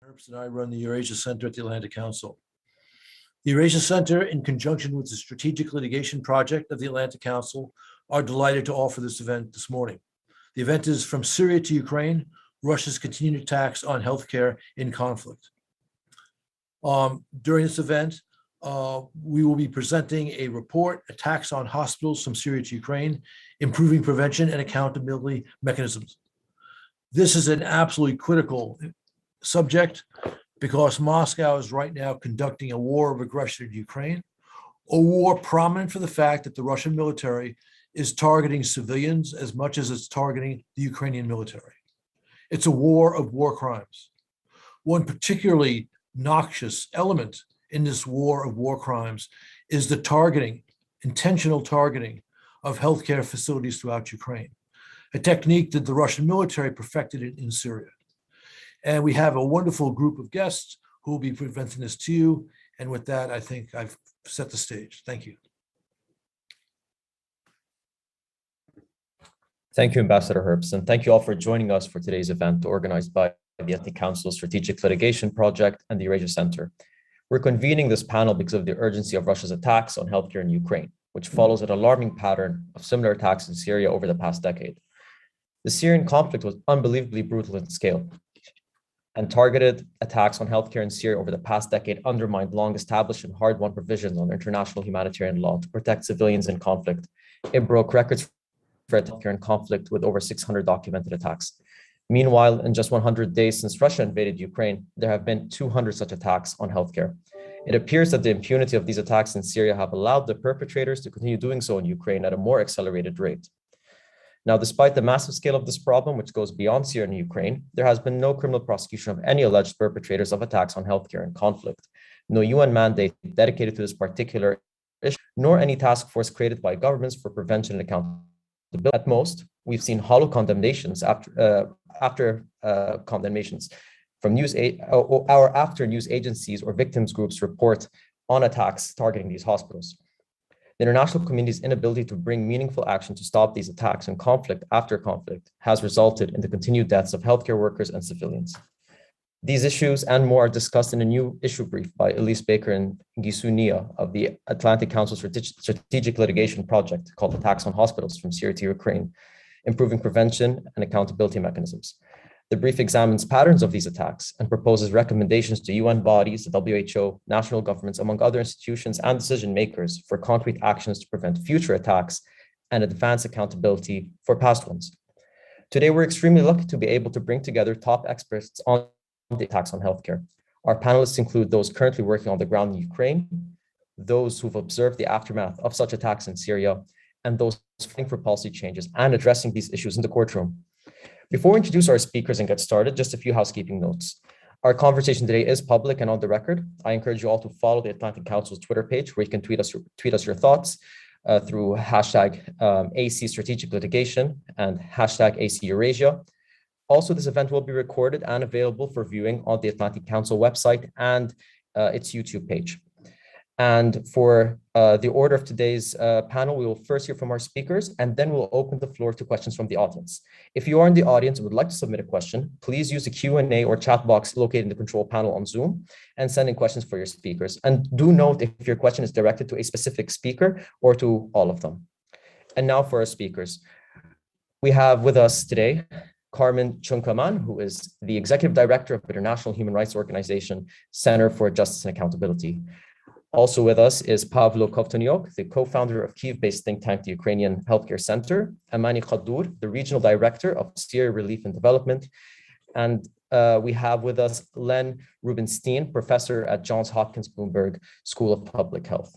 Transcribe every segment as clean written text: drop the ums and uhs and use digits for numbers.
Herbst and I run the Eurasia Center at the Atlantic Council. The Eurasia Center, in conjunction with the Strategic Litigation Project of the Atlantic Council, are delighted to offer this event this morning. The event is From Syria to Ukraine, Russia's Continued Attacks on Healthcare in Conflict. During this event, we will be presenting a report, Attacks on Hospitals from Syria to Ukraine, Improving Prevention and Accountability Mechanisms. This is an absolutely critical subject because Moscow is right now conducting a war of aggression in Ukraine, a war prominent for the fact that the Russian military is targeting civilians as much as it's targeting the Ukrainian military. It's a war of war crimes. One particularly noxious element in this war of war crimes is the targeting, intentional targeting of healthcare facilities throughout Ukraine, a technique that the Russian military perfected in Syria. And we have a wonderful group of guests who will be presenting this to you. And with that, I think I've set the stage. Thank you. Thank you, Ambassador Herbst, and thank you all for joining us for today's event organized by the Atlantic Council Strategic Litigation Project and the Eurasia Center. We're convening this panel because of the urgency of Russia's attacks on healthcare in Ukraine, which follows an alarming pattern of similar attacks in Syria over the past decade. The Syrian conflict was unbelievably brutal in scale, and targeted attacks on healthcare in Syria over the past decade undermined long-established and hard-won provisions on international humanitarian law to protect civilians in conflict. It broke records for healthcare in conflict with over 600 documented attacks. Meanwhile, in just 100 days since Russia invaded Ukraine, there have been 200 such attacks on healthcare. It appears that the impunity of these attacks in Syria have allowed the perpetrators to continue doing so in Ukraine at a more accelerated rate. Now, despite the massive scale of this problem, which goes beyond Syria and Ukraine, there has been no criminal prosecution of any alleged perpetrators of attacks on healthcare in conflict, no UN mandate dedicated to this particular issue, nor any task force created by governments for prevention and accountability. At most, we've seen hollow condemnations after condemnations from after news agencies or victims groups report on attacks targeting these hospitals. The international community's inability to bring meaningful action to stop these attacks and conflict after conflict has resulted in the continued deaths of healthcare workers and civilians. These issues and more are discussed in a new issue brief by Elise Baker and Gisu Nia of the Atlantic Council Strategic Litigation Project called Attacks on Hospitals from Syria to Ukraine, Improving Prevention and Accountability Mechanisms. The brief examines patterns of these attacks and proposes recommendations to UN bodies, the WHO, national governments, among other institutions and decision makers for concrete actions to prevent future attacks and advance accountability for past ones. Today, we're extremely lucky to be able to bring together top experts on the attacks on healthcare. Our panelists include those currently working on the ground in Ukraine, those who've observed the aftermath of such attacks in Syria, and those fighting for policy changes and addressing these issues in the courtroom. Before we introduce our speakers and get started, just a few housekeeping notes. Our conversation today is public and on the record. I encourage you all to follow the Atlantic Council's Twitter page, where you can tweet us your thoughts through hashtag AC Strategic Litigation and hashtag AC Eurasia. Also, this event will be recorded and available for viewing on the Atlantic Council website and its YouTube page. And for the order of today's panel, we will first hear from our speakers, and then we'll open the floor to questions from the audience. If you are in the audience and would like to submit a question, please use the Q&A or chat box located in the control panel on Zoom and send in questions for your speakers. And do note if your question is directed to a specific speaker or to all of them. And now for our speakers. We have with us today Carmen Chunkaman, who is the Executive Director of International Human Rights Organization Center for Justice and Accountability. Also with us is Pavlo Kovtoniok, the co-founder of Kyiv-based think tank, the Ukrainian Healthcare Center, Amani Khadour, the Regional Director of Syria Relief and Development, and we have with us Len Rubenstein, Professor at Johns Hopkins Bloomberg School of Public Health.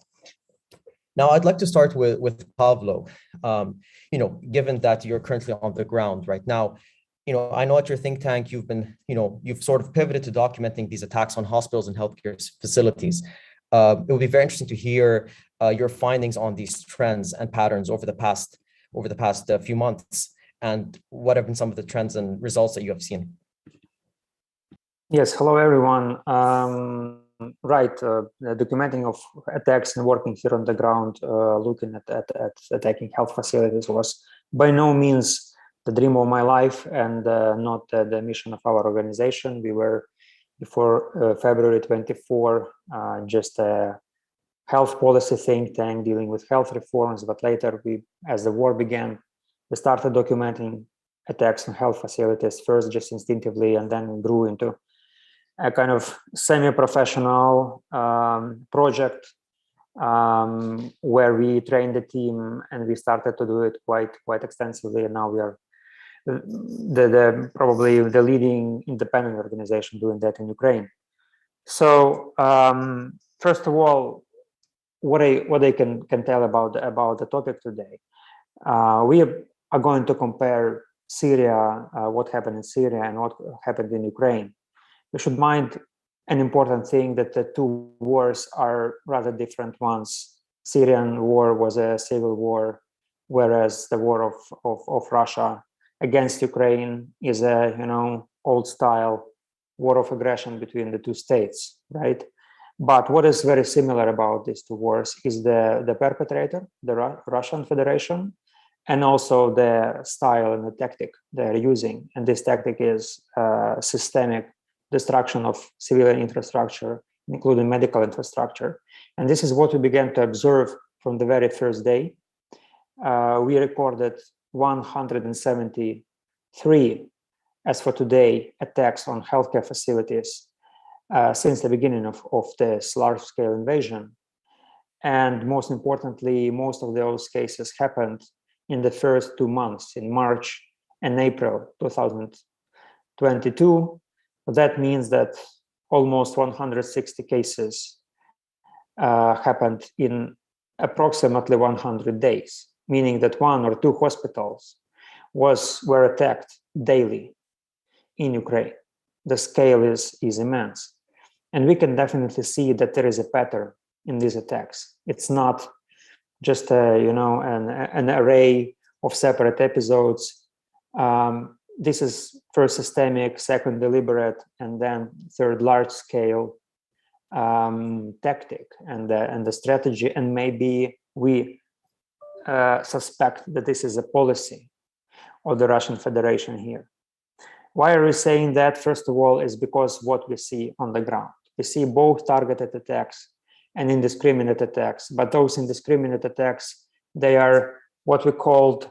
Now, I'd like to start with Pavlo. Given that you're currently on the ground right now, I know at your think tank, you've sort of pivoted to documenting these attacks on hospitals and healthcare facilities. It will be very interesting to hear your findings on these trends and patterns over the past few months, and what have been some of the trends and results that you have seen. Yes, hello everyone. Documenting of attacks and working here on the ground, looking at attacking health facilities was by no means the dream of my life and not the mission of our organization. We were before February 24, just a health policy think tank dealing with health reforms. But later, as the war began, we started documenting attacks on health facilities, first just instinctively, and then grew into a kind of semi-professional project where we trained the team and we started to do it quite extensively. And now we are probably the leading independent organization doing that in Ukraine. So first of all, what I can tell about the topic today, we are going to compare Syria, what happened in Syria and what happened in Ukraine. We should mind an important thing, that the two wars are rather different ones. Syrian war was a civil war, whereas the war of Russia against Ukraine is a old style war of aggression between the two states, right? But what is very similar about these two wars is the perpetrator, the Russian Federation, and also the style and the tactic they're using. And this tactic is systemic destruction of civilian infrastructure, including medical infrastructure. And this is what we began to observe from the very first day. We recorded 173, as for today, attacks on healthcare facilities since the beginning of this large-scale invasion. And most importantly, most of those cases happened in the first 2 months, in March and April 2022. That means that almost 160 cases happened in approximately 100 days, meaning that 1 or 2 hospitals were attacked daily in Ukraine. The scale is immense. And we can definitely see that there is a pattern in these attacks. It's not just an array of separate episodes. This is first systemic, second deliberate, and then third large-scale tactic and the strategy. And maybe we suspect that this is a policy of the Russian Federation here. Why are we saying that? First of all, is because what we see on the ground. We see both targeted attacks and indiscriminate attacks, but those indiscriminate attacks, they are what we called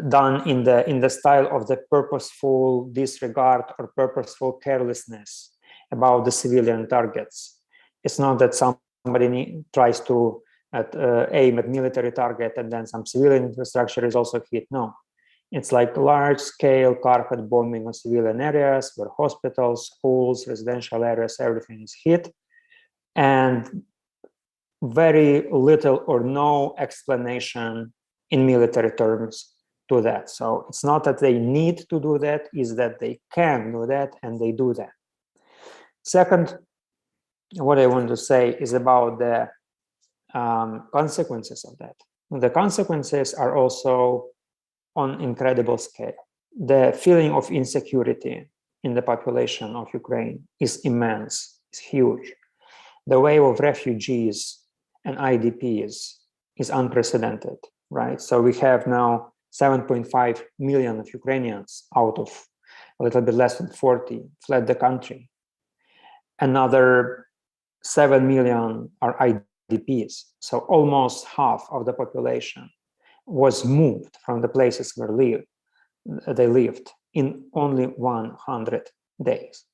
done in the style of the purposeful disregard or purposeful carelessness about the civilian targets. It's not that somebody tries to aim at military target and then some civilian infrastructure is also hit. No, it's like large-scale carpet bombing of civilian areas where hospitals, schools, residential areas, everything is hit, and very little or no explanation in military terms to that. So it's not that they need to do that, it's that they can do that, and they do that. Second, what I want to say is about the consequences of that. The consequences are also on incredible scale. The feeling of insecurity in the population of Ukraine is immense, it's huge. The wave of refugees and IDPs is unprecedented, right? So we have now 7.5 million of Ukrainians out of a little bit less than 40 fled the country. Another 7 million are IDPs. So almost half of the population was moved from the places where they lived in only 100 days.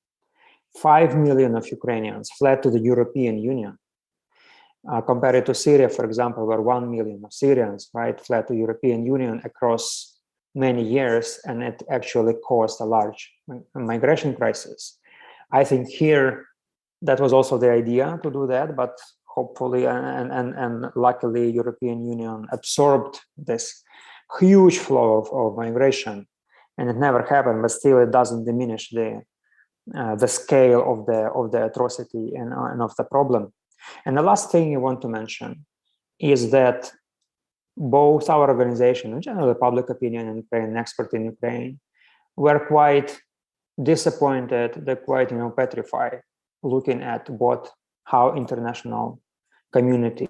5 million of Ukrainians fled to the European Union. Compared to Syria, for example, where 1 million of Syrians, right, fled to European Union across many years, and it actually caused a large migration crisis. I think here, that was also the idea to do that, but hopefully and luckily, European Union absorbed this huge flow of migration, and it never happened. But still, it doesn't diminish the scale of the atrocity and of the problem. And the last thing I want to mention is that both our organization, in general, the public opinion in Ukraine, expert in Ukraine, were quite disappointed, they're quite petrified, looking at how international community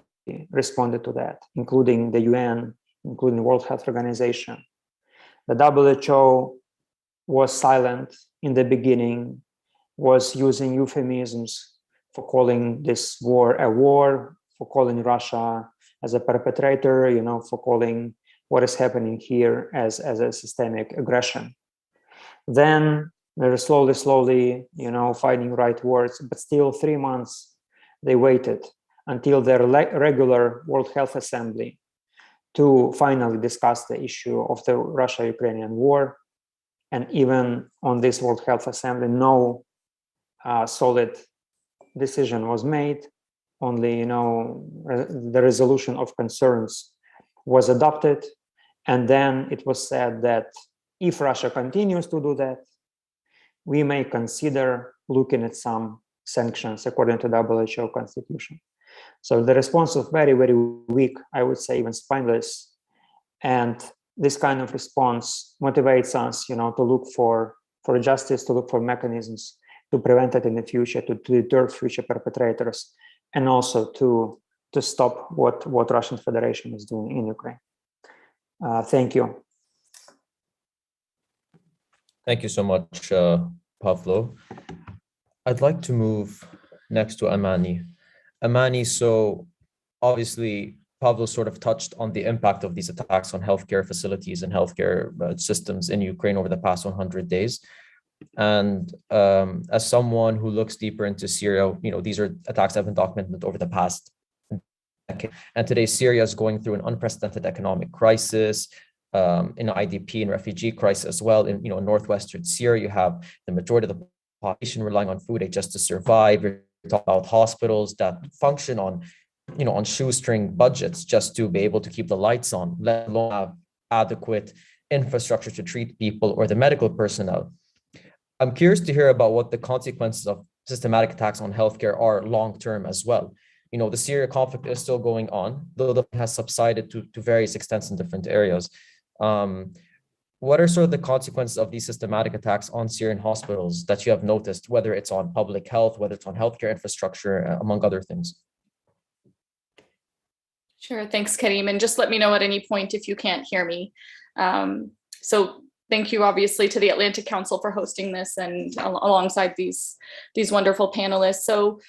responded to that, including the UN, including the World Health Organization. The WHO was silent in the beginning, was using euphemisms for calling this war a war, for calling Russia as a perpetrator, for calling what is happening here as a systemic aggression. Then they're slowly, finding right words, but still 3 months they waited until their regular World Health Assembly to finally discuss the issue of the Russia-Ukrainian war. And even on this World Health Assembly, no solid decision was made. Only, the resolution of concerns was adopted. And then it was said that if Russia continues to do that, we may consider looking at some sanctions according to WHO constitution. So the response was very, very weak, I would say even spineless. And this kind of response motivates us, to look for justice, to look for mechanisms to prevent it in the future, to deter future perpetrators, and also to stop what Russian Federation is doing in Ukraine. Thank you. Thank you so much, Pavlo. I'd like to move next to Amani. Amani, so obviously Pavlo sort of touched on the impact of these attacks on healthcare facilities and healthcare systems in Ukraine over the past 100 days. And as someone who looks deeper into Syria, these are attacks that have been documented over the past decade. And today, Syria is going through an unprecedented economic crisis, in IDP and refugee crisis as well. In northwestern Syria, you have the majority of the population relying on food aid just to survive. You're talking about hospitals that function on shoestring budgets just to be able to keep the lights on, let alone have adequate infrastructure to treat people or the medical personnel. I'm curious to hear about what the consequences of systematic attacks on healthcare are long-term as well. The Syria conflict is still going on, though it has subsided to various extents in different areas. What are sort of the consequences of these systematic attacks on Syrian hospitals that you have noticed, whether it's on public health, whether it's on healthcare infrastructure, among other things? Sure, thanks, Karim. And just let me know at any point if you can't hear me. So thank you, obviously, to the Atlantic Council for hosting this and alongside these wonderful panelists. So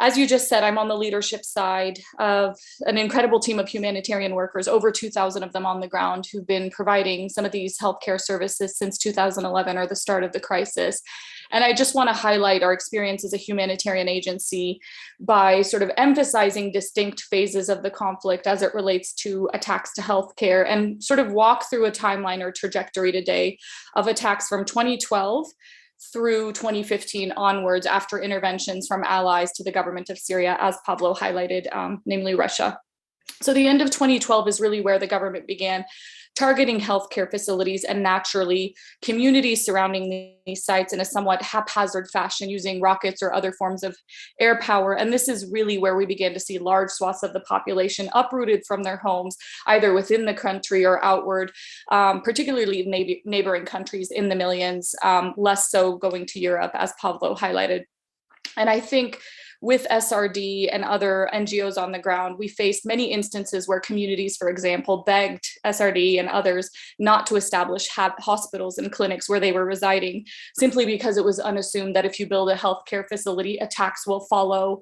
as you just said, I'm on the leadership side of an incredible team of humanitarian workers, over 2,000 of them on the ground, who've been providing some of these healthcare services since 2011 or the start of the crisis. And I just want to highlight our experience as a humanitarian agency by sort of emphasizing distinct phases of the conflict as it relates to attacks to healthcare, and sort of walk through a timeline or trajectory today of attacks from 2012 through 2015 onwards, after interventions from allies to the government of Syria, as Pavlo highlighted, namely Russia. So the end of 2012 is really where the government began targeting healthcare facilities and naturally communities surrounding these sites in a somewhat haphazard fashion, using rockets or other forms of air power. And this is really where we began to see large swaths of the population uprooted from their homes, either within the country or outward, particularly neighboring countries in the millions, less so going to Europe, as Pavlo highlighted. And I think with SRD and other NGOs on the ground, we faced many instances where communities, for example, begged SRD and others not to establish hospitals and clinics where they were residing, simply because it was unassumed that if you build a healthcare facility, attacks will follow.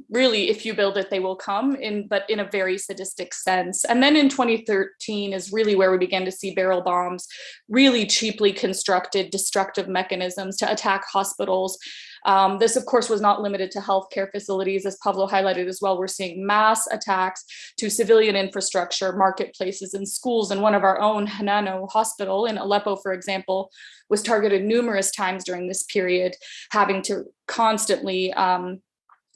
Really, if you build it, they will come, but in a very sadistic sense. And then in 2013 is really where we began to see barrel bombs, really cheaply constructed destructive mechanisms to attack hospitals. This, of course, was not limited to healthcare facilities, as Pavlo highlighted as well. We're seeing mass attacks to civilian infrastructure, marketplaces, and schools. And one of our own, Hanano Hospital in Aleppo, for example, was targeted numerous times during this period, having to constantly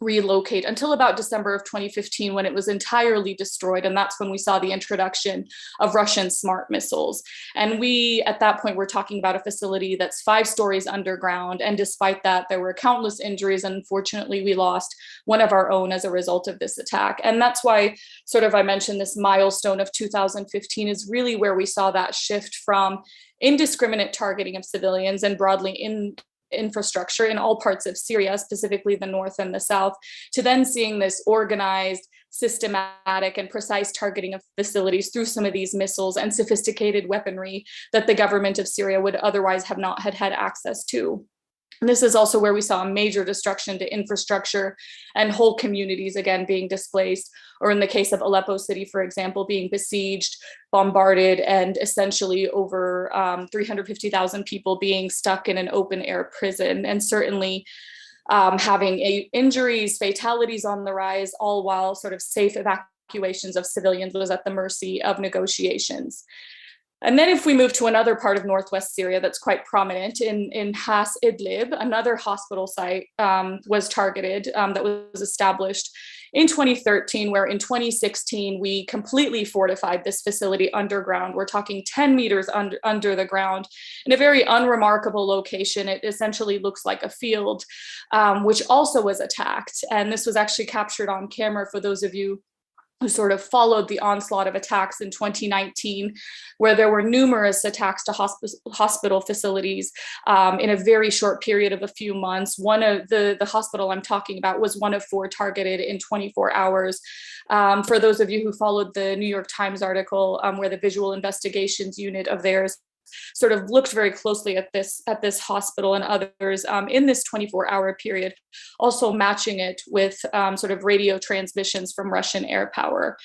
relocate until about December of 2015, when it was entirely destroyed. And that's when we saw the introduction of Russian smart missiles. And we, at that point, were talking about a facility that's 5 stories underground. And despite that, there were countless injuries. And unfortunately, we lost one of our own as a result of this attack. And that's why sort of I mentioned this milestone of 2015 is really where we saw that shift from indiscriminate targeting of civilians and broadly in infrastructure in all parts of Syria, specifically the north and the south, to then seeing this organized, systematic, and precise targeting of facilities through some of these missiles and sophisticated weaponry that the government of Syria would otherwise have not had access to. And this is also where we saw a major destruction to infrastructure and whole communities, again, being displaced, or in the case of Aleppo City, for example, being besieged, bombarded, and essentially over 350,000 people being stuck in an open air prison. And certainly having injuries, fatalities on the rise, all while sort of safe evacuations of civilians was at the mercy of negotiations. And then if we move to another part of Northwest Syria that's quite prominent in Has Idlib, another hospital site was targeted that was established in 2013, where in 2016, we completely fortified this facility underground. We're talking 10 meters under the ground in a very unremarkable location. It essentially looks like a field, which also was attacked. And this was actually captured on camera for those of you who sort of followed the onslaught of attacks in 2019, where there were numerous attacks to hospital facilities in a very short period of a few months. One of the hospital I'm talking about was one of 4 targeted in 24 hours. For those of you who followed the New York Times article, where the visual investigations unit of theirs sort of looked very closely at this hospital and others in this 24-hour period, also matching it with sort of radio transmissions from Russian air power.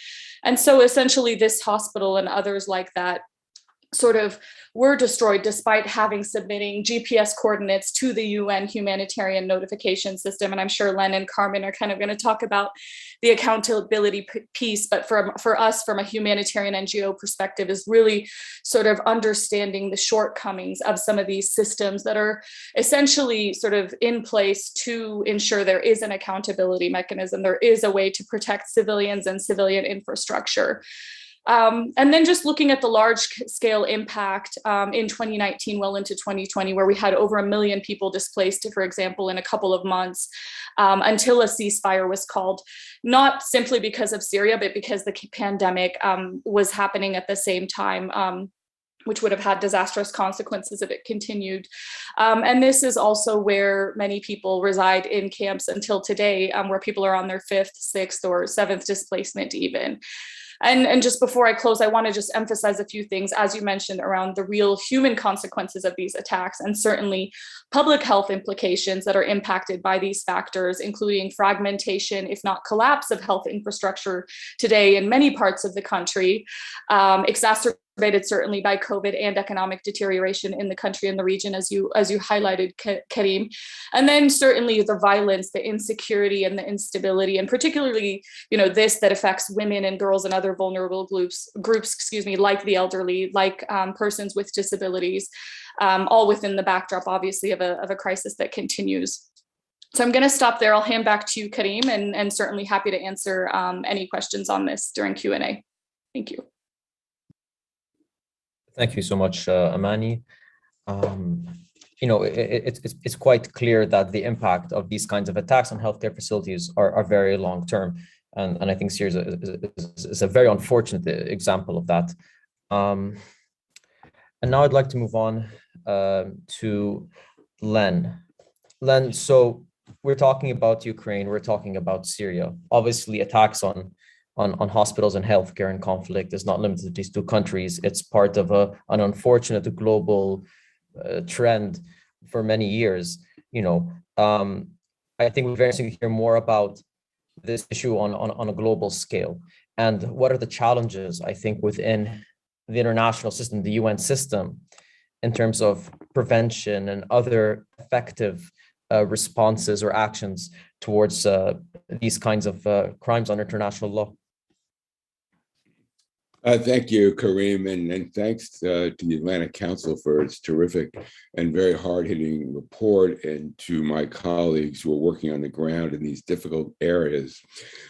And so essentially this hospital and others like that sort of were destroyed despite submitting GPS coordinates to the UN humanitarian notification system. And I'm sure Len and Carmen are kind of going to talk about the accountability piece, but for us, from a humanitarian NGO perspective, is really sort of understanding the shortcomings of some of these systems that are essentially sort of in place to ensure there is an accountability mechanism. There is a way to protect civilians and civilian infrastructure. And then just looking at the large scale impact in 2019, well into 2020, where we had over 1 million people displaced, for example, in a couple of months until a ceasefire was called, not simply because of Syria, but because the pandemic was happening at the same time. Which would have had disastrous consequences if it continued. And this is also where many people reside in camps until today, where people are on their 5th, 6th, or 7th displacement even. And just before I close, I want to just emphasize a few things, as you mentioned, around the real human consequences of these attacks, and certainly public health implications that are impacted by these factors, including fragmentation, if not collapse, of health infrastructure today in many parts of the country, exacerbated certainly by COVID and economic deterioration in the country and the region, as you highlighted, Karim. And then certainly the violence, the insecurity, and the instability, and particularly, this that affects women and girls and other vulnerable groups, like the elderly, like persons with disabilities, all within the backdrop, obviously, of a crisis that continues. So I'm going to stop there. I'll hand back to you, Karim, and certainly happy to answer any questions on this during Q&A. Thank you. Thank you so much, Amani. It's quite clear that the impact of these kinds of attacks on healthcare facilities are very long term, and I think Syria is a very unfortunate example of that. And now I'd like to move on to Len. Len, so we're talking about Ukraine, we're talking about Syria. Obviously, attacks on hospitals and healthcare and conflict is not limited to these 2 countries. It's part of an unfortunate global trend for many years. I think we're very interested to hear more about this issue on a global scale, and what are the challenges, I think, within the international system, the UN system, in terms of prevention and other effective responses or actions towards these kinds of crimes under international law. Thank you, Karim, and thanks to the Atlantic Council for its terrific and very hard-hitting report, and to my colleagues who are working on the ground in these difficult areas.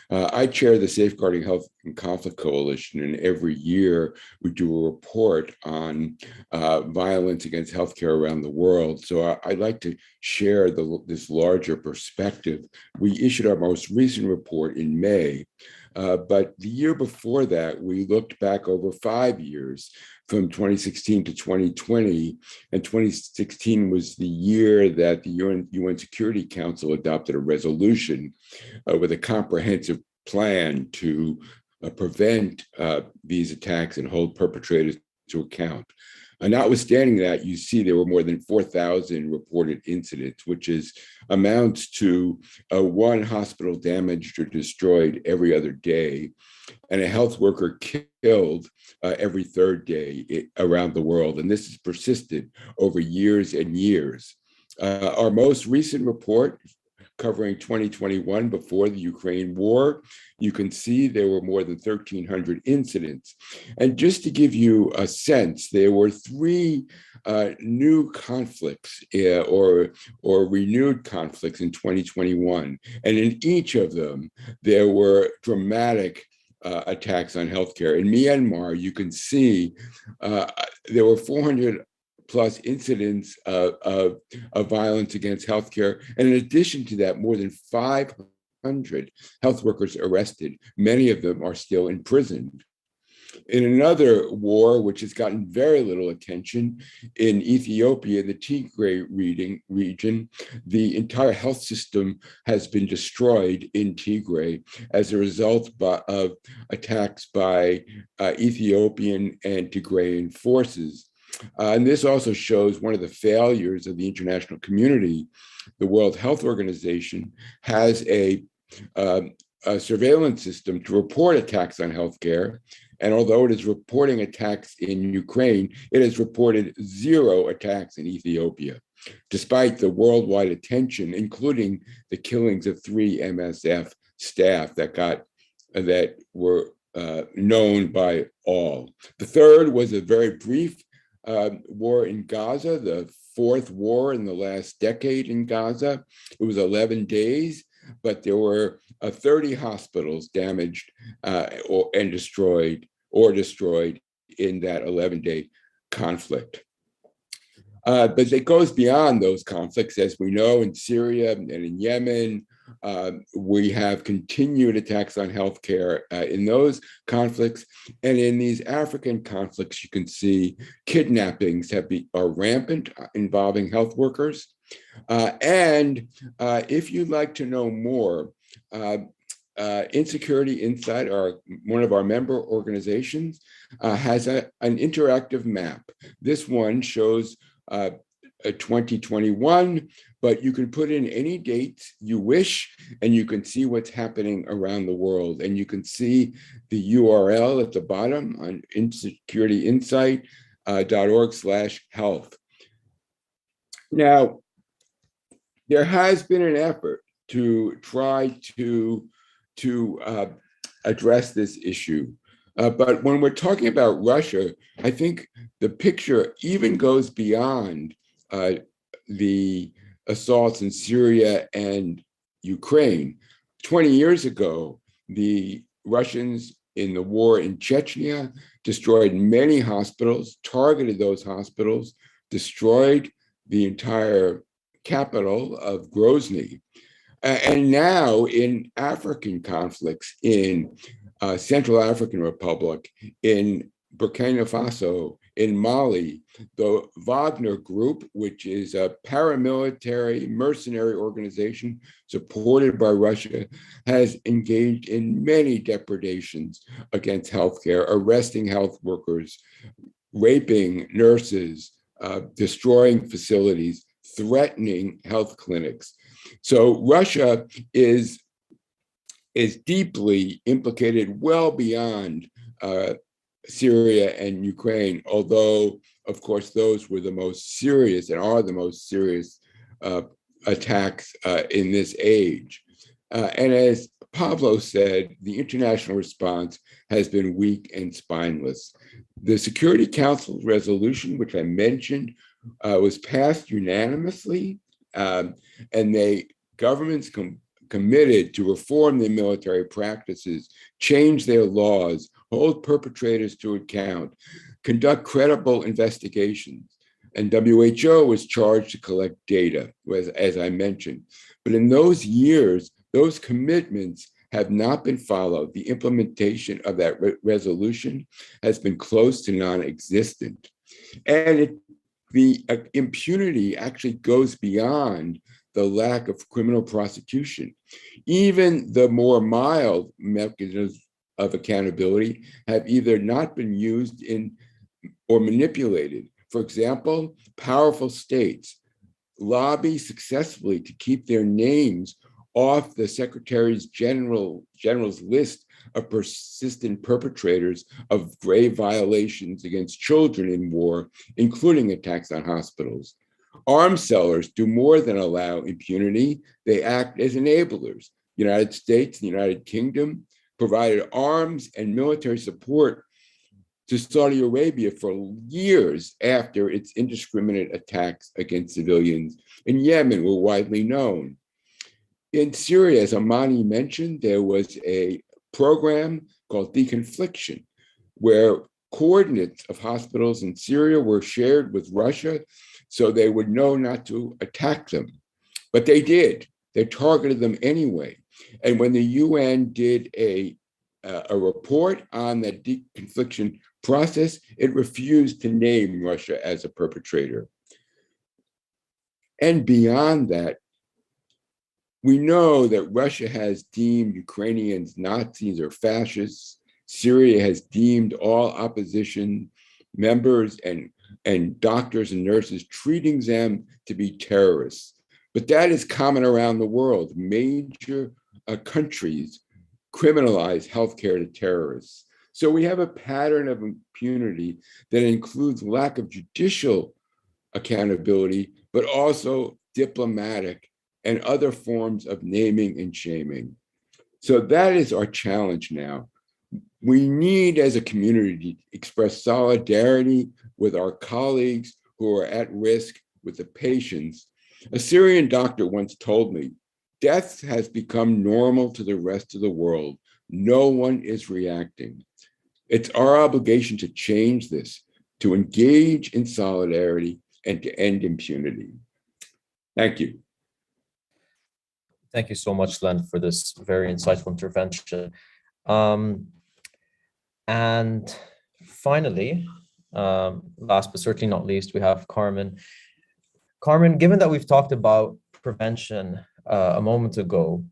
I chair the Safeguarding Health and Conflict Coalition, and every year we do a report on violence against healthcare around the world. So I'd like to share this larger perspective. We issued our most recent report in May. But the year before that, we looked back over 5 years, from 2016 to 2020, and 2016 was the year that the UN Security Council adopted a resolution with a comprehensive plan to prevent these attacks and hold perpetrators to account. Notwithstanding that, you see there were more than 4,000 reported incidents, which amounts to one hospital damaged or destroyed every other day, and a health worker killed every third day around the world. And this has persisted over years and years. Our most recent report, covering 2021 before the Ukraine war, you can see there were more than 1,300 incidents. And just to give you a sense, there were three new conflicts or renewed conflicts in 2021. And in each of them, there were dramatic attacks on healthcare. In Myanmar, you can see there were 400 plus incidents of violence against healthcare. And in addition to that, more than 500 health workers arrested. Many of them are still imprisoned. In another war, which has gotten very little attention, in Ethiopia, the Tigray region, the entire health system has been destroyed in Tigray as a result of attacks by Ethiopian and Tigrayan forces. And this also shows one of the failures of the international community. The World Health Organization has a surveillance system to report attacks on healthcare. And although it is reporting attacks in Ukraine, it has reported 0 attacks in Ethiopia, despite the worldwide attention, including the killings of 3 MSF staff that were known by all. The third was a very brief war in Gaza, the 4th war in the last decade in Gaza. It was 11 days, but there were 30 hospitals damaged and destroyed in that 11-day conflict. But it goes beyond those conflicts. As we know, in Syria and in Yemen, we have continued attacks on healthcare in those conflicts. And in these African conflicts, you can see kidnappings are rampant involving health workers. And if you'd like to know more, Insecurity Insight, one of our member organizations, has an interactive map. This one shows 2021, but you can put in any dates you wish, and you can see what's happening around the world. And you can see the URL at the bottom on insecurityinsight.org/health. Now, there has been an effort to try to address this issue. But when we're talking about Russia, I think the picture even goes beyond the assaults in Syria and Ukraine. 20 years ago, the Russians in the war in Chechnya destroyed many hospitals, targeted those hospitals, destroyed the entire capital of Grozny. And now in African conflicts, in Central African Republic, in Burkina Faso, in Mali, the Wagner Group, which is a paramilitary mercenary organization supported by Russia, has engaged in many depredations against healthcare, arresting health workers, raping nurses, destroying facilities, threatening health clinics. So Russia is deeply implicated well beyond Syria and Ukraine, although, of course, those were the most serious and are the most serious attacks in this age. And as Pablo said, the international response has been weak and spineless. The Security Council resolution, which I mentioned, was passed unanimously, and governments committed to reform their military practices, change their laws, hold perpetrators to account, conduct credible investigations. And WHO was charged to collect data, as I mentioned. But in those years, those commitments have not been followed. The implementation of that resolution has been close to non-existent. And the impunity actually goes beyond the lack of criminal prosecution. Even the more mild mechanisms of accountability have either not been used or manipulated For example, powerful states lobby successfully to keep their names off the Secretary General's list of persistent perpetrators of grave violations against children in war, including attacks on hospitals. Arms sellers do more than allow impunity. They act as enablers. The United States, the United Kingdom provided arms and military support to Saudi Arabia for years after its indiscriminate attacks against civilians in Yemen were widely known. In Syria, as Amani mentioned, there was a program called deconfliction, where coordinates of hospitals in Syria were shared with Russia so they would know not to attack them. But they did. They targeted them anyway. And when the UN did a report on the deconfliction process, it refused to name Russia as a perpetrator. And beyond that, we know that Russia has deemed Ukrainians Nazis or fascists. Syria has deemed all opposition members and doctors and nurses, treating them to be terrorists. But that is common around the world. Major countries criminalize healthcare to terrorists. So we have a pattern of impunity that includes lack of judicial accountability, but also diplomatic and other forms of naming and shaming. So that is our challenge now. We need, as a community, to express solidarity with our colleagues who are at risk, with the patients. A Syrian doctor once told me, death has become normal to the rest of the world. No one is reacting. It's our obligation to change this, to engage in solidarity and to end impunity. Thank you. Thank you so much, Len, for this very insightful intervention. And finally, last but certainly not least, we have Carmen. Carmen, given that we've talked about prevention a moment ago,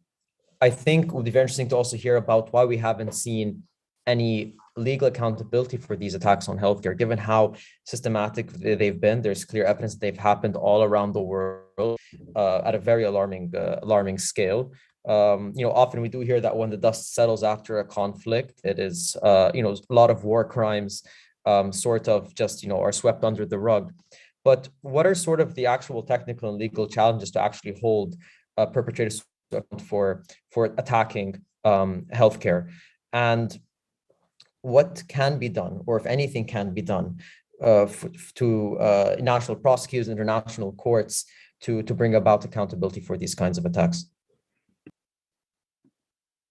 I think it would be very interesting to also hear about why we haven't seen any legal accountability for these attacks on healthcare, given how systematic they've been. There's clear evidence that they've happened all around the world at a very alarming scale. Often we do hear that when the dust settles after a conflict, it is, a lot of war crimes sort of just, are swept under the rug. But what are sort of the actual technical and legal challenges to actually hold perpetrators for attacking healthcare? And what can be done, or if anything can be done, to national prosecutors, international courts to bring about accountability for these kinds of attacks?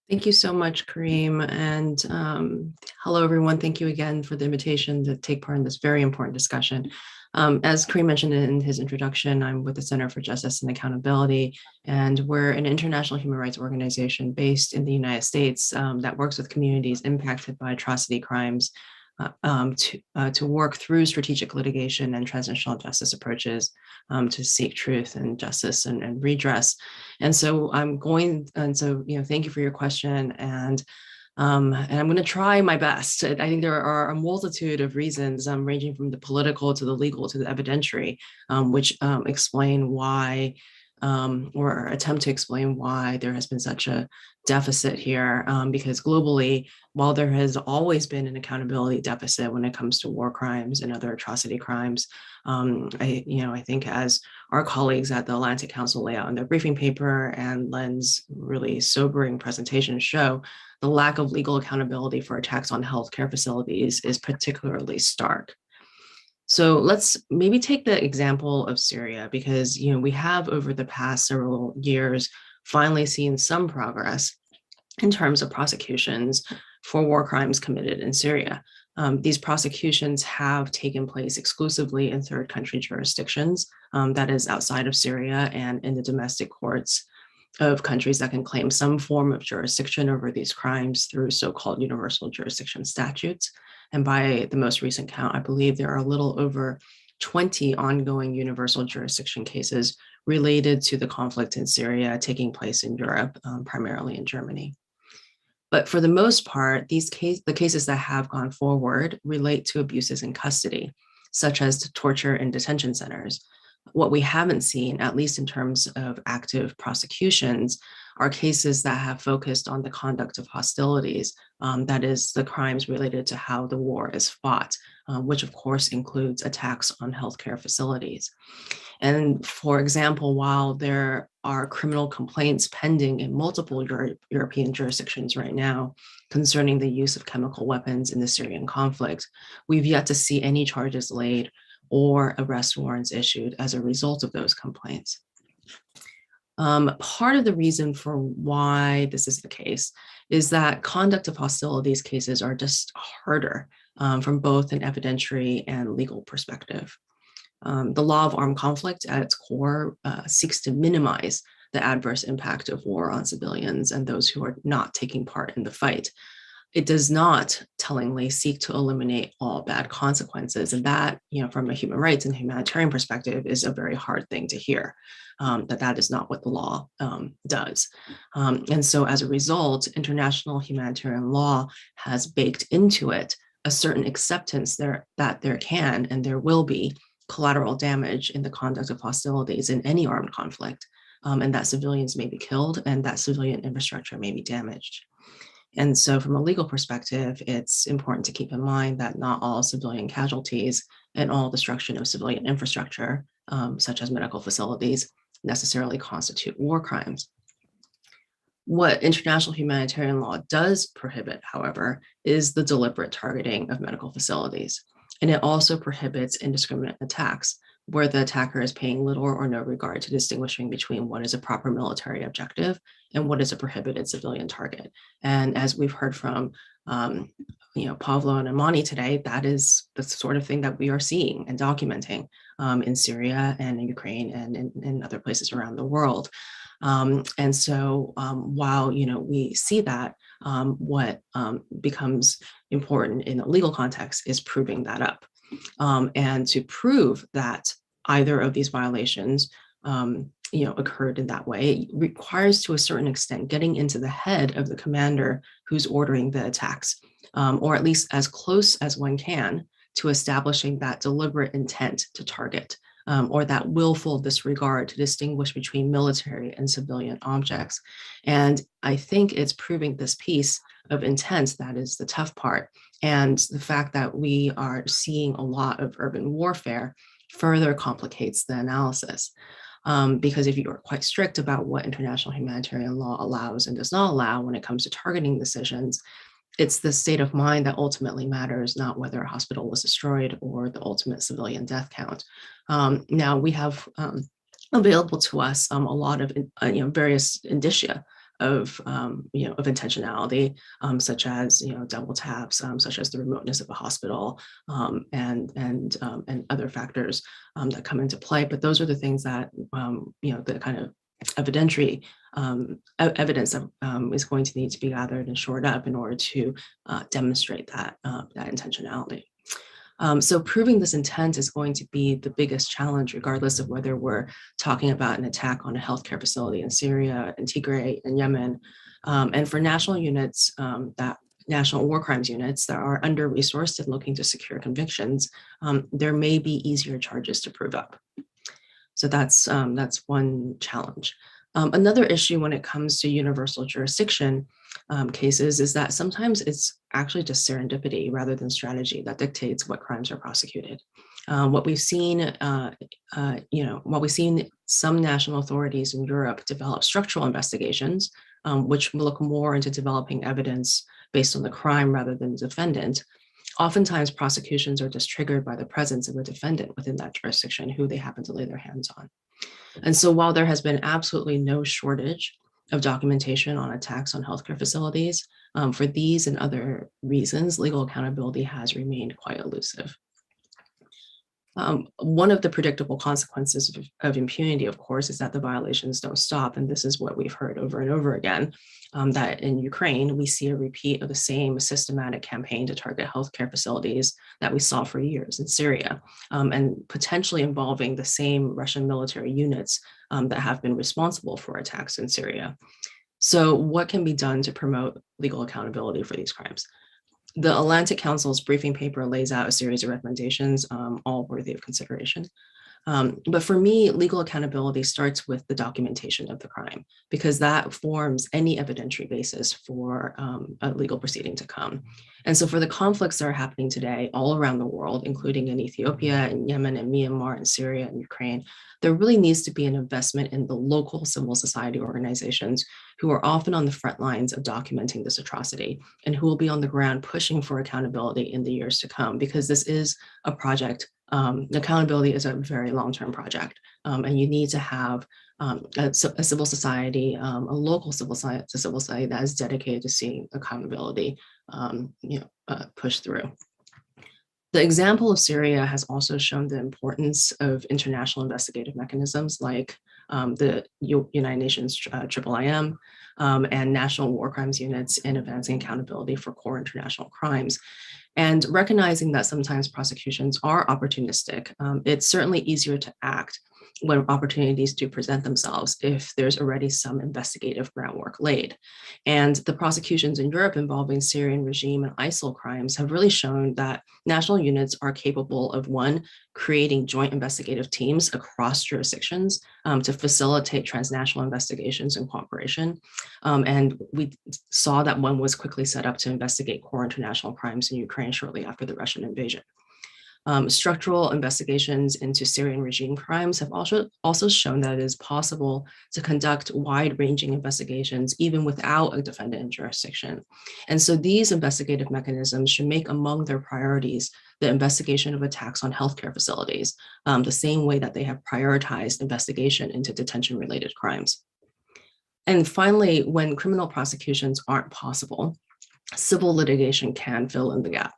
Thank you so much, Kareem. And hello, everyone. Thank you again for the invitation to take part in this very important discussion. As Kareem mentioned in his introduction, I'm with the Center for Justice and Accountability, and we're an international human rights organization based in the United States that works with communities impacted by atrocity crimes to work through strategic litigation and transitional justice approaches to seek truth and justice and redress. And so thank you for your question. And I'm going to try my best. I think there are a multitude of reasons ranging from the political to the legal to the evidentiary, which explain why or attempt to explain why there has been such a deficit here. Because globally, while there has always been an accountability deficit when it comes to war crimes and other atrocity crimes, I think as our colleagues at the Atlantic Council lay out in their briefing paper and Len's really sobering presentation show, the lack of legal accountability for attacks on healthcare facilities is particularly stark. So let's maybe take the example of Syria, because we have over the past several years finally seen some progress in terms of prosecutions for war crimes committed in Syria. These prosecutions have taken place exclusively in third country jurisdictions, that is outside of Syria, and in the domestic courts of countries that can claim some form of jurisdiction over these crimes through so-called universal jurisdiction statutes. And by the most recent count, I believe there are a little over 20 ongoing universal jurisdiction cases related to the conflict in Syria taking place in Europe, primarily in Germany. But for the most part, the cases that have gone forward relate to abuses in custody. such as to torture in detention centers. What we haven't seen, at least in terms of active prosecutions, are cases that have focused on the conduct of hostilities, that is, the crimes related to how the war is fought, which of course includes attacks on healthcare facilities. And for example, while there are criminal complaints pending in multiple European jurisdictions right now concerning the use of chemical weapons in the Syrian conflict, we've yet to see any charges laid or arrest warrants issued as a result of those complaints. Part of the reason for why this is the case is that conduct of hostilities cases are just harder from both an evidentiary and legal perspective. The law of armed conflict at its core seeks to minimize the adverse impact of war on civilians and those who are not taking part in the fight. It does not, tellingly, seek to eliminate all bad consequences. And that, from a human rights and humanitarian perspective, is a very hard thing to hear, that is not what the law does. And so as a result, international humanitarian law has baked into it a certain acceptance that there can and there will be collateral damage in the conduct of hostilities in any armed conflict, and that civilians may be killed and that civilian infrastructure may be damaged. And so from a legal perspective, it's important to keep in mind that not all civilian casualties and all destruction of civilian infrastructure, such as medical facilities, necessarily constitute war crimes. What international humanitarian law does prohibit, however, is the deliberate targeting of medical facilities. And it also prohibits indiscriminate attacks, where the attacker is paying little or no regard to distinguishing between what is a proper military objective and what is a prohibited civilian target. And as we've heard from Pavlo and Amani today, that is the sort of thing that we are seeing and documenting in Syria and in Ukraine and in other places around the world. And so while we see that, what becomes important in a legal context is proving that up. And to prove that either of these violations occurred in that way, it requires to a certain extent getting into the head of the commander who's ordering the attacks, or at least as close as one can to establishing that deliberate intent to target, or that willful disregard to distinguish between military and civilian objects. And I think it's proving this piece of intent that is the tough part. And the fact that we are seeing a lot of urban warfare further complicates the analysis. Because if you are quite strict about what international humanitarian law allows and does not allow when it comes to targeting decisions, it's the state of mind that ultimately matters, not whether a hospital was destroyed or the ultimate civilian death count. Now we have available to us a lot of various indicia of intentionality, such as double taps, such as the remoteness of a hospital, and other factors that come into play. But those are the things that the kind of evidentiary evidence that is going to need to be gathered and shored up in order to demonstrate that intentionality. So proving this intent is going to be the biggest challenge, regardless of whether we're talking about an attack on a healthcare facility in Syria, in Tigray, in Yemen. And for national units, national war crimes units that are under-resourced and looking to secure convictions, there may be easier charges to prove up. So that's one challenge. Another issue when it comes to universal jurisdiction cases is that sometimes it's actually just serendipity rather than strategy that dictates what crimes are prosecuted. What we've seen, some national authorities in Europe develop structural investigations, which look more into developing evidence based on the crime rather than the defendant. Oftentimes, prosecutions are just triggered by the presence of a defendant within that jurisdiction who they happen to lay their hands on. And so while there has been absolutely no shortage of documentation on attacks on healthcare facilities, for these and other reasons, legal accountability has remained quite elusive. One of the predictable consequences of impunity, of course, is that the violations don't stop. And this is what we've heard over and over again, that in Ukraine, we see a repeat of the same systematic campaign to target healthcare facilities that we saw for years in Syria, and potentially involving the same Russian military units that have been responsible for attacks in Syria. So what can be done to promote legal accountability for these crimes? The Atlantic Council's briefing paper lays out a series of recommendations, all worthy of consideration. But for me, legal accountability starts with the documentation of the crime, because that forms any evidentiary basis for a legal proceeding to come. And so for the conflicts that are happening today all around the world, including in Ethiopia and Yemen and Myanmar and Syria and Ukraine, there really needs to be an investment in the local civil society organizations who are often on the front lines of documenting this atrocity and who will be on the ground pushing for accountability in the years to come, because this is a project. Accountability is a very long-term project, and you need to have a civil society, a local civil society that is dedicated to seeing accountability, pushed through. The example of Syria has also shown the importance of international investigative mechanisms like the United Nations IIIM and national war crimes units in advancing accountability for core international crimes. And recognizing that sometimes prosecutions are opportunistic, it's certainly easier to act when opportunities do present themselves if there's already some investigative groundwork laid. And the prosecutions in Europe involving Syrian regime and ISIL crimes have really shown that national units are capable of, one, creating joint investigative teams across jurisdictions to facilitate transnational investigations and cooperation. And we saw that one was quickly set up to investigate core international crimes in Ukraine shortly after the Russian invasion. Structural investigations into Syrian regime crimes have also shown that it is possible to conduct wide-ranging investigations even without a defendant in jurisdiction. And so these investigative mechanisms should make among their priorities the investigation of attacks on healthcare facilities, the same way that they have prioritized investigation into detention-related crimes. And finally, when criminal prosecutions aren't possible, civil litigation can fill in the gap.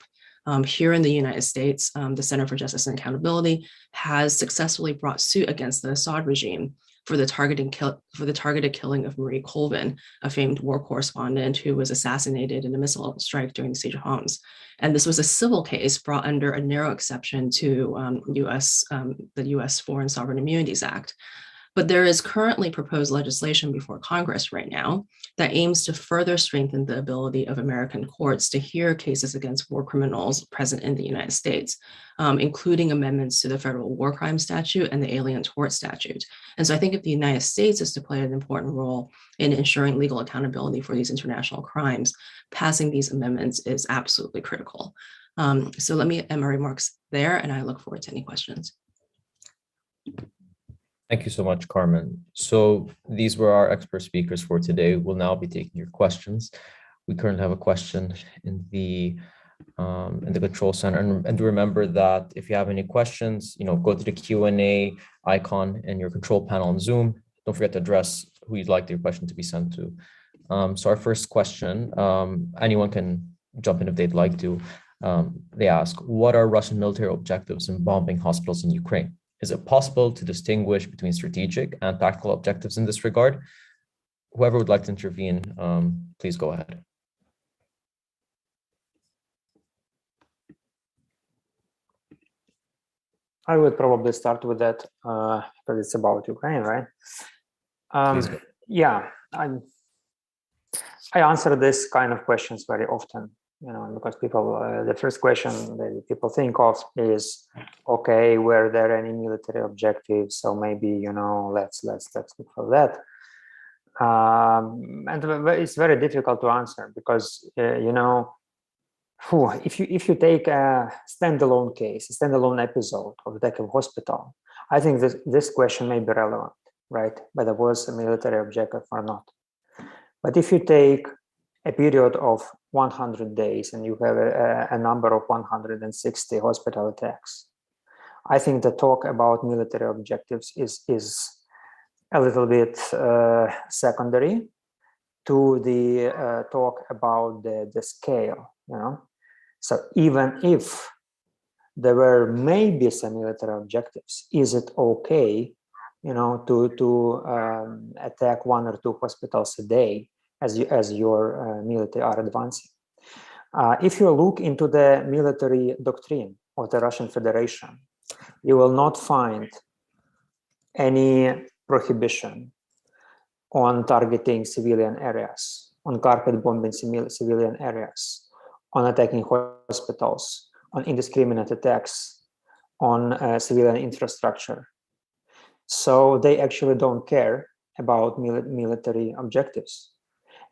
Here in the United States, the Center for Justice and Accountability has successfully brought suit against the Assad regime for the targeted killing of Marie Colvin, a famed war correspondent who was assassinated in a missile strike during the siege of Homs. And this was a civil case brought under a narrow exception to the U.S. Foreign Sovereign Immunities Act. But there is currently proposed legislation before Congress right now that aims to further strengthen the ability of American courts to hear cases against war criminals present in the United States, including amendments to the federal war crime statute and the alien tort statute. And so I think if the United States is to play an important role in ensuring legal accountability for these international crimes, passing these amendments is absolutely critical. So let me end my remarks there, and I look forward to any questions. Thank you so much, Carmen. So these were our expert speakers for today. We'll now be taking your questions. We currently have a question in the control center. And remember that if you have any questions, go to the Q&A icon in your control panel on Zoom. Don't forget to address who you'd like your question to be sent to. So our first question, anyone can jump in if they'd like to. They ask, what are Russian military objectives in bombing hospitals in Ukraine? Is it possible to distinguish between strategic and tactical objectives in this regard? Whoever would like to intervene, please go ahead. I would probably start with that because it's about Ukraine, right? Yeah, I answer this kind of questions very often. Because people, the first question that people think of is, okay, were there any military objectives? So maybe, let's look for that. And it's very difficult to answer because, if you take a standalone case, a standalone episode of attack of hospital, I think this question may be relevant, right? Whether was a military objective or not. But if you take a period of 100 days and you have a number of 160 hospital attacks, I think the talk about military objectives is a little bit secondary to the talk about the scale, So even if there were maybe some military objectives, is it okay, to attack 1 or 2 hospitals a day as your military are advancing? If you look into the military doctrine of the Russian Federation, you will not find any prohibition on targeting civilian areas, on carpet bombing civilian areas, on attacking hospitals, on indiscriminate attacks on civilian infrastructure. So they actually don't care about military objectives.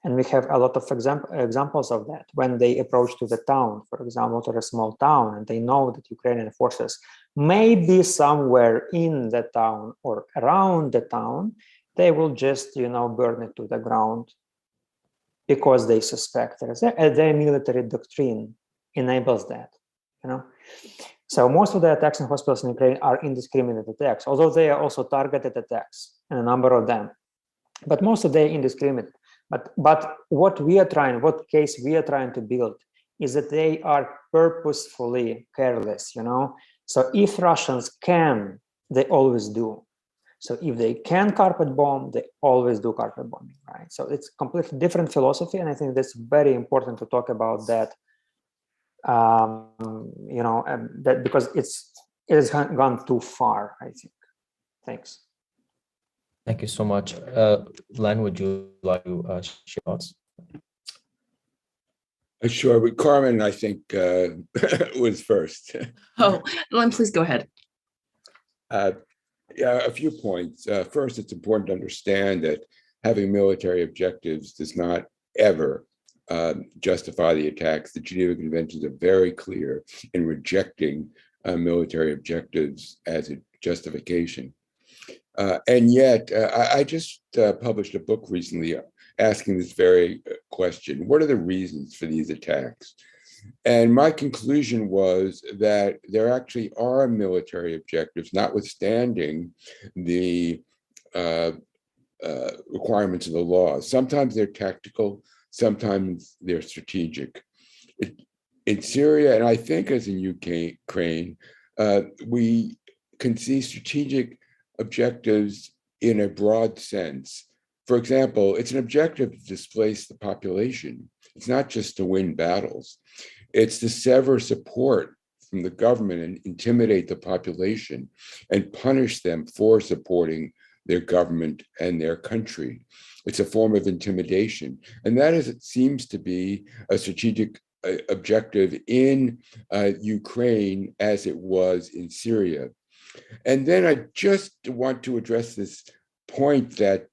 And we have a lot of examples of that. When they approach to the town, for example, to a small town, and they know that Ukrainian forces may be somewhere in the town or around the town, they will just, burn it to the ground because they suspect their military doctrine enables that, So most of the attacks in hospitals in Ukraine are indiscriminate attacks, although they are also targeted attacks, and a number of them. But most of them are indiscriminate. But what case we are trying to build is that they are purposefully careless, So if Russians can, they always do. So if they can carpet bomb, they always do carpet bombing, right? So it's completely different philosophy, and I think that's very important to talk about that. That because it has gone too far, I think. Thanks. Thank you so much. Len, would you like to share thoughts? Sure, but Carmen, I think, was first. Oh, Len, please go ahead. Yeah, a few points. First, it's important to understand that having military objectives does not ever justify the attacks. The Geneva Conventions are very clear in rejecting military objectives as a justification. And yet, I just published a book recently asking this very question. What are the reasons for these attacks? And my conclusion was that there actually are military objectives, notwithstanding the requirements of the law. Sometimes they're tactical, sometimes they're strategic. In Syria, and I think as in Ukraine, we can see strategic objectives in a broad sense. For example, it's an objective to displace the population. It's not just to win battles. It's to sever support from the government and intimidate the population and punish them for supporting their government and their country. It's a form of intimidation. And that is, it seems to be a strategic objective in Ukraine as it was in Syria. And then I just want to address this point that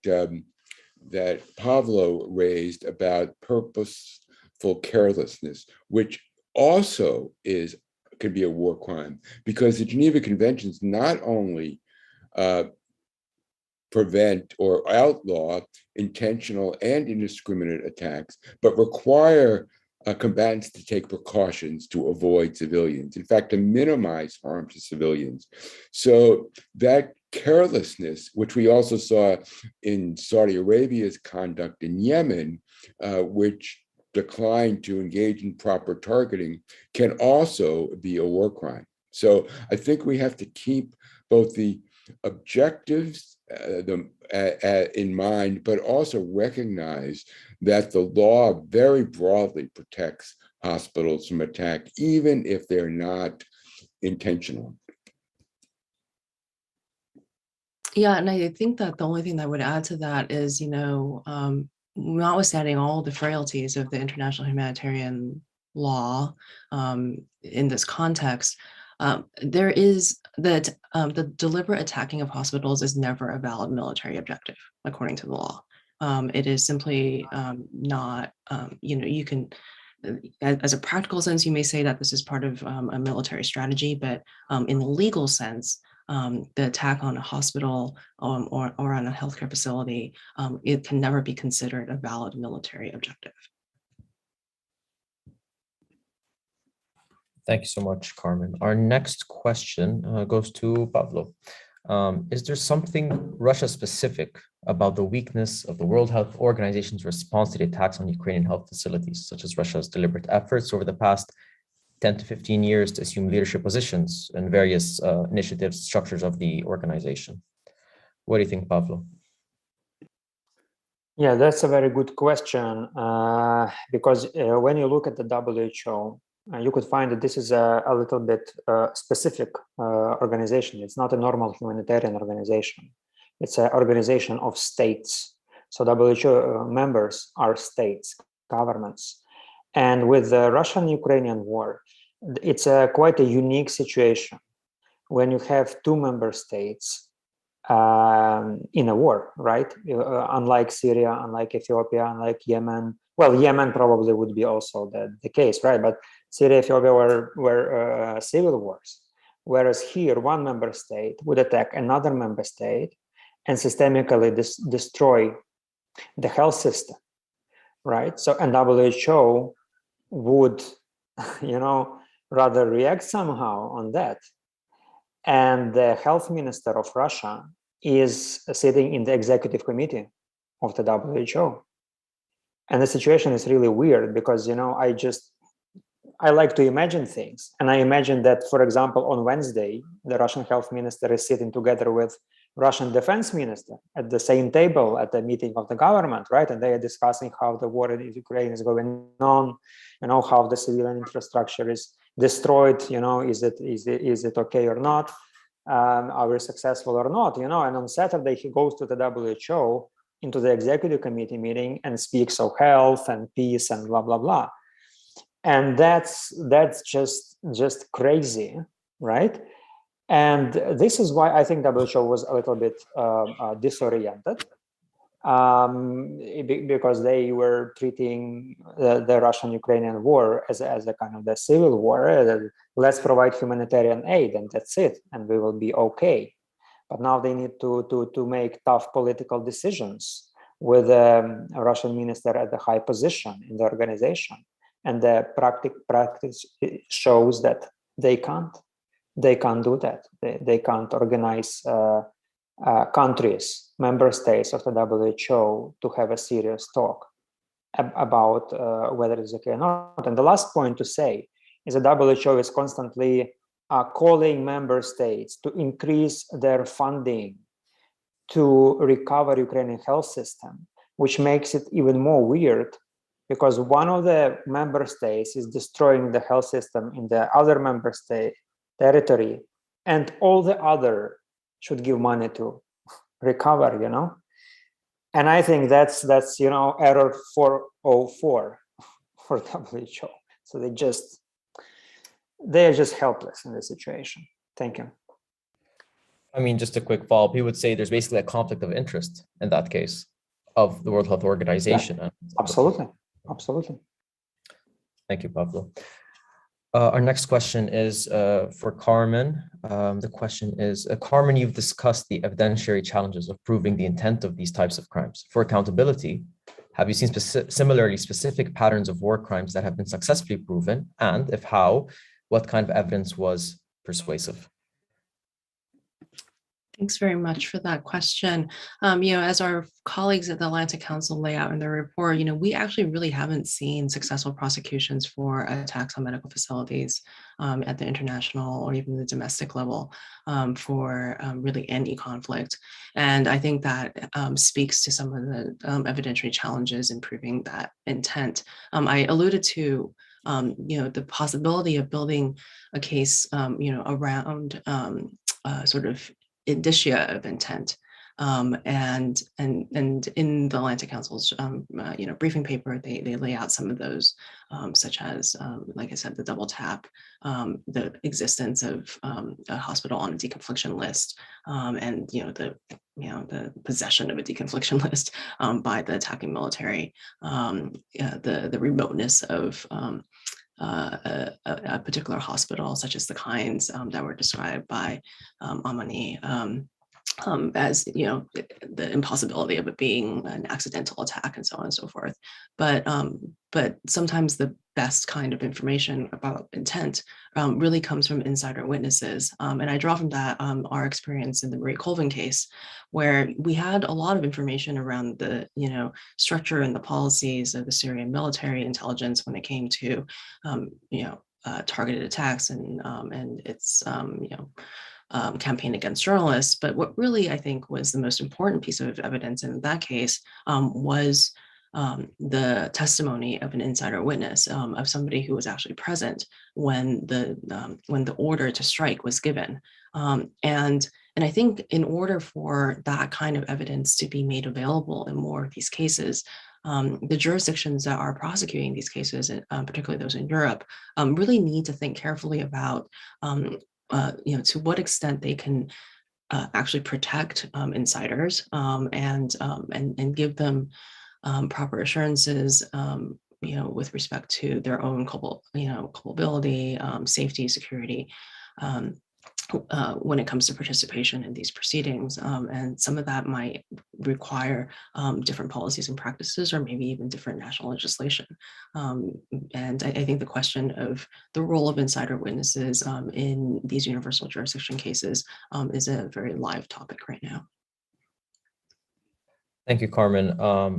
that Pavlo raised about purposeful carelessness, which also can be a war crime, because the Geneva Conventions not only prevent or outlaw intentional and indiscriminate attacks, but require combatants to take precautions to avoid civilians, in fact, to minimize harm to civilians. So that carelessness, which we also saw in Saudi Arabia's conduct in Yemen, which declined to engage in proper targeting, can also be a war crime. So I think we have to keep both the objectives in mind, but also recognize that the law very broadly protects hospitals from attack, even if they're not intentional. Yeah, and I think that the only thing that I would add to that is, notwithstanding all the frailties of the international humanitarian law in this context, there is that the deliberate attacking of hospitals is never a valid military objective, according to the law. It is simply not, you can, as a practical sense, you may say that this is part of a military strategy, but in the legal sense, the attack on a hospital or on a healthcare facility, it can never be considered a valid military objective. Thank you so much, Carmen. Our next question goes to Pavlo. Is there something Russia-specific about the weakness of the World Health Organization's response to the attacks on Ukrainian health facilities, such as Russia's deliberate efforts over the past 10 to 15 years to assume leadership positions in various initiatives, structures of the organization? What do you think, Pavlo? Yeah, that's a very good question, because when you look at the WHO, you could find that this is a little bit specific organization. It's not a normal humanitarian organization. It's an organization of states. So WHO members are states, governments. And with the Russian-Ukrainian war, it's quite a unique situation when you have two member states in a war, right? Unlike Syria, unlike Ethiopia, unlike Yemen. Well, Yemen probably would be also the case, right? But Syria, Ethiopia were civil wars. Whereas here, one member state would attack another member state and systemically destroy the health system, right? So, and WHO would, rather react somehow on that. And the health minister of Russia is sitting in the executive committee of the WHO. And the situation is really weird because, I like to imagine things. And I imagine that, for example, on Wednesday, the Russian health minister is sitting together with Russian defense minister at the same table at the meeting of the government, right? And they are discussing how the war in Ukraine is going on, how the civilian infrastructure is destroyed, is it okay or not? Are we successful or not? And on Saturday, he goes to the WHO into the executive committee meeting and speaks of health and peace and blah, blah, blah. And that's just crazy, right? And this is why I think WHO was a little bit disoriented, because they were treating the Russian-Ukrainian war as a kind of the civil war. Let's provide humanitarian aid and that's it, and we will be okay. But now they need to make tough political decisions with a Russian minister at the high position in the organization. And the practice shows that they can't do that. They can't organize countries, member states of the WHO to have a serious talk about whether it's okay or not. And the last point to say is the WHO is constantly calling member states to increase their funding to recover Ukrainian health system, which makes it even more weird because one of the member states is destroying the health system in the other member state territory, and all the other should give money to recover, And I think that's error 404 for WHO. So they are just helpless in this situation. Thank you. I mean, just a quick follow-up, he would say there's basically a conflict of interest in that case of the World Health Organization. Yeah, absolutely. Thank you, Pavlo. Our next question is for Carmen. The question is, Carmen, you've discussed the evidentiary challenges of proving the intent of these types of crimes. For accountability, have you seen similarly specific patterns of war crimes that have been successfully proven? And if how, what kind of evidence was persuasive? Thanks very much for that question. As our colleagues at the Atlantic Council lay out in their report, we actually really haven't seen successful prosecutions for attacks on medical facilities at the international or even the domestic level for really any conflict. And I think that speaks to some of the evidentiary challenges in proving that intent. I alluded to the possibility of building a case, around sort of indicia of intent, and in the Atlantic Council's briefing paper, they lay out some of those, such as like I said, the double tap, the existence of a hospital on a deconfliction list, and the possession of a deconfliction list by the attacking military, the remoteness of a particular hospital, such as the kinds that were described by Amani, as the impossibility of it being an accidental attack and so on and so forth. But sometimes the best kind of information about intent really comes from insider witnesses. And I draw from that our experience in the Marie Colvin case, where we had a lot of information around the structure and the policies of the Syrian military intelligence when it came to targeted attacks and its campaign against journalists. But what really I think was the most important piece of evidence in that case was the testimony of an insider witness, of somebody who was actually present when the order to strike was given. And I think in order for that kind of evidence to be made available in more of these cases, the jurisdictions that are prosecuting these cases, particularly those in Europe, really need to think carefully about to what extent they can actually protect insiders and give them proper assurances, with respect to their own culpability, safety, security, when it comes to participation in these proceedings. And some of that might require different policies and practices, or maybe even different national legislation. And I think the question of the role of insider witnesses in these universal jurisdiction cases is a very live topic right now. Thank you, Carmen.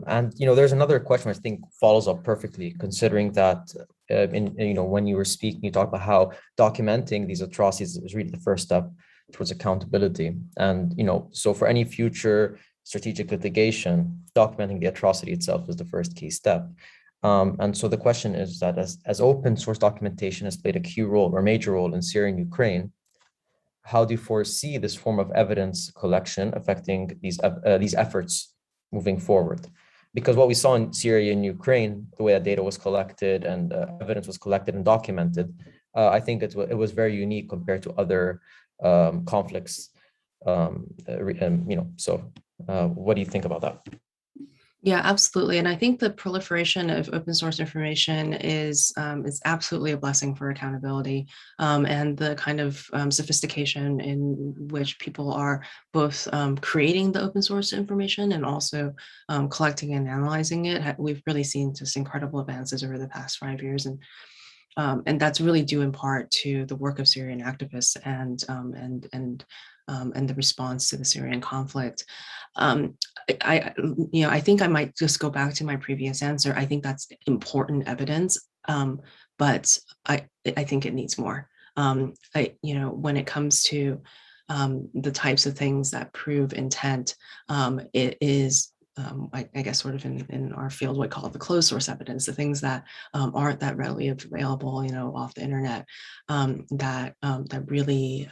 And there's another question I think follows up perfectly, considering that when you were speaking, you talked about how documenting these atrocities is really the first step towards accountability. And so for any future strategic litigation, documenting the atrocity itself is the first key step. And so the question is that as open source documentation has played a key role or major role in Syria and Ukraine, how do you foresee this form of evidence collection affecting these efforts moving forward? Because what we saw in Syria and Ukraine, the way that data was collected and evidence was collected and documented, I think it was very unique compared to other conflicts. So what do you think about that? Yeah, absolutely. And I think the proliferation of open source information is absolutely a blessing for accountability, and the kind of sophistication in which people are both creating the open source information and also collecting and analyzing it. We've really seen just incredible advances over the past 5 years. And that's really due in part to the work of Syrian activists and the response to the Syrian conflict. I think I might just go back to my previous answer. I think that's important evidence, but I think it needs more. When it comes to the types of things that prove intent, it is, I guess, sort of in our field, we call it the closed source evidence, the things that aren't that readily available, off the internet, that really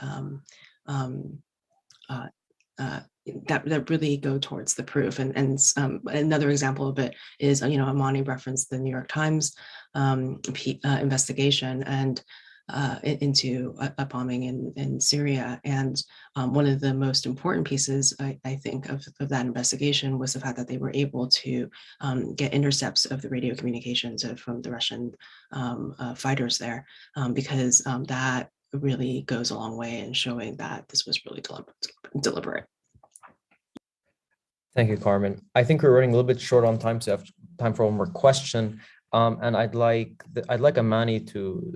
that really go towards the proof. And another example of it is, Amani referenced the New York Times investigation and into a bombing in Syria. And one of the most important pieces, I think, of that investigation was the fact that they were able to get intercepts of the radio communications from the Russian fighters there, because that really goes a long way in showing that this was really deliberate. Thank you, Carmen. I think we're running a little bit short on time, so I have time for one more question. And I'd like Amani to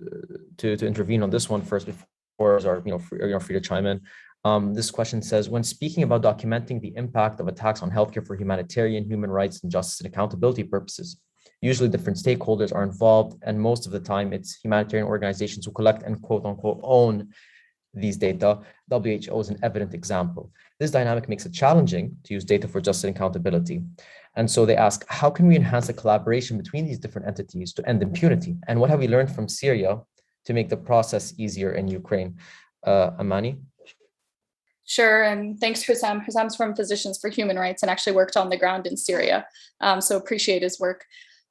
intervene on this one first before free to chime in. This question says, when speaking about documenting the impact of attacks on healthcare for humanitarian, human rights, and justice and accountability purposes, usually different stakeholders are involved, and most of the time it's humanitarian organizations who collect and quote unquote own these data. WHO is an evident example. This dynamic makes it challenging to use data for justice and accountability. And so they ask, how can we enhance the collaboration between these different entities to end impunity? And what have we learned from Syria to make the process easier in Ukraine? Amani? Sure, and thanks, Hussam. Hussam's from Physicians for Human Rights and actually worked on the ground in Syria, so appreciate his work.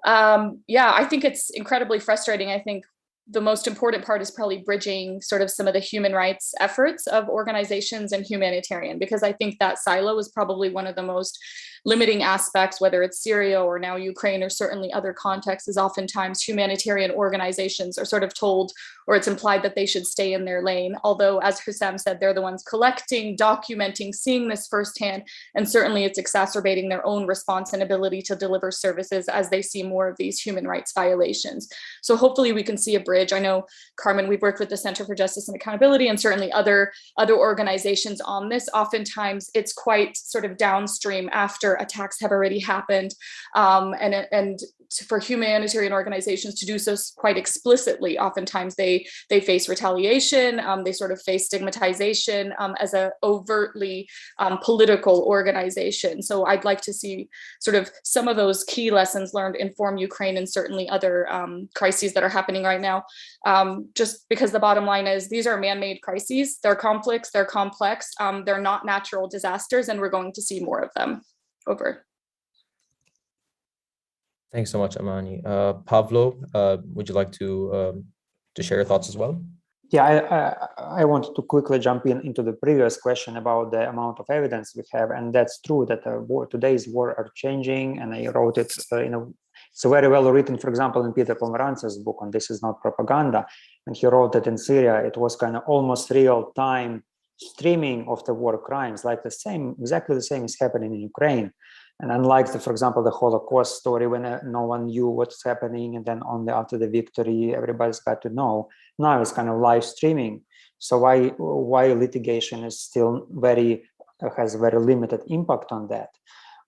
I think it's incredibly frustrating. I think the most important part is probably bridging sort of some of the human rights efforts of organizations and humanitarian, because I think that silo is probably one of the most limiting aspects, whether it's Syria or now Ukraine or certainly other contexts, is oftentimes humanitarian organizations are sort of told, or it's implied that they should stay in their lane. Although, as Hussam said, they're the ones collecting, documenting, seeing this firsthand, and certainly it's exacerbating their own response and ability to deliver services as they see more of these human rights violations. So hopefully we can see a bridge. I know, Carmen, we've worked with the Center for Justice and Accountability and certainly other organizations on this. Oftentimes it's quite sort of downstream after attacks have already happened, and for humanitarian organizations to do so quite explicitly, oftentimes they face retaliation, they sort of face stigmatization as a overtly political organization. So I'd like to see sort of some of those key lessons learned inform Ukraine and certainly other crises that are happening right now. Just because the bottom line is these are man-made crises, they're conflicts, they're complex, they're not natural disasters, and we're going to see more of them. Over. Thanks so much, Amani. Pavlo, would you like to share your thoughts as well? Yeah, I wanted to quickly jump into the previous question about the amount of evidence we have, and that's true that today's war are changing, and I wrote it, it's very well written, for example, in Peter Pomerantz's book on This Is Not Propaganda, and he wrote that in Syria, it was kind of almost real-time streaming of the war crimes, like exactly the same is happening in Ukraine. And unlike, for example, the Holocaust story, when no one knew what's happening, and then only after the victory, everybody's got to know. Now it's kind of live streaming. So why litigation is still has very limited impact on that?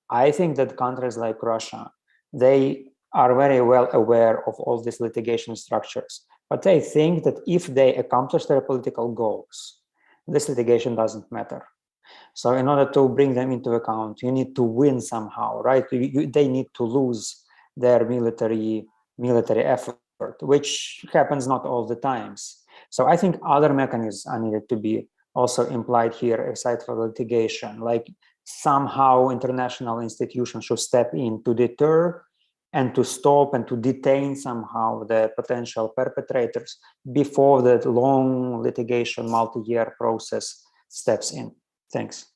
I think that countries like Russia, they are very well aware of all these litigation structures, but they think that if they accomplish their political goals, this litigation doesn't matter. So in order to bring them into account, you need to win somehow, right? They need to lose their military effort, which happens not all the times. So I think other mechanisms are needed to be also implied here, aside from litigation, like somehow international institutions should step in to deter and to stop and to detain somehow the potential perpetrators before the long litigation, multi-year process steps in. Thanks.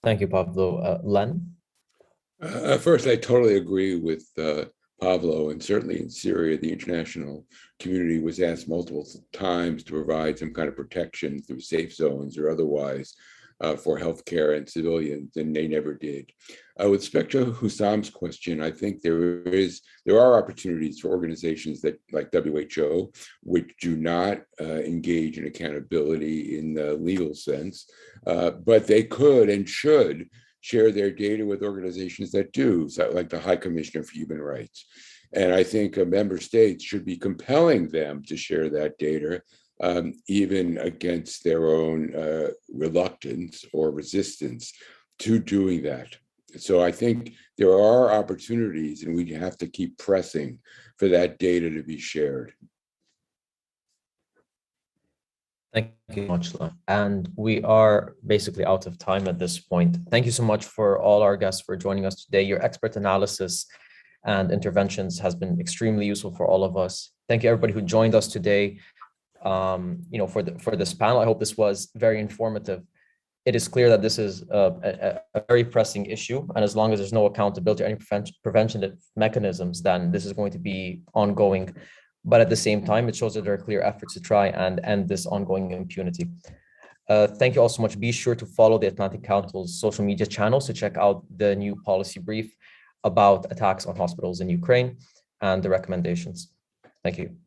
Thank you, Pavlo. Len? First, I totally agree with Pavlo, and certainly in Syria, the international community was asked multiple times to provide some kind of protection through safe zones or otherwise for healthcare and civilians, and they never did. With respect to Hussam's question, I think there are opportunities for organizations that, like WHO, which do not engage in accountability in the legal sense, but they could and should share their data with organizations that do, so like the High Commissioner for Human Rights. And I think member states should be compelling them to share that data, even against their own reluctance or resistance to doing that. So I think there are opportunities, and we have to keep pressing for that data to be shared. Thank you much, Len. And we are basically out of time at this point. Thank you so much for all our guests for joining us today. Your expert analysis and interventions has been extremely useful for all of us. Thank you, everybody who joined us today. For this panel, I hope this was very informative. It is clear that this is a very pressing issue, and as long as there's no accountability or any prevention mechanisms, then this is going to be ongoing. But at the same time, it shows that there are clear efforts to try and end this ongoing impunity. Thank you all so much. Be sure to follow the Atlantic Council's social media channels to check out the new policy brief about attacks on hospitals in Ukraine and the recommendations. Thank you.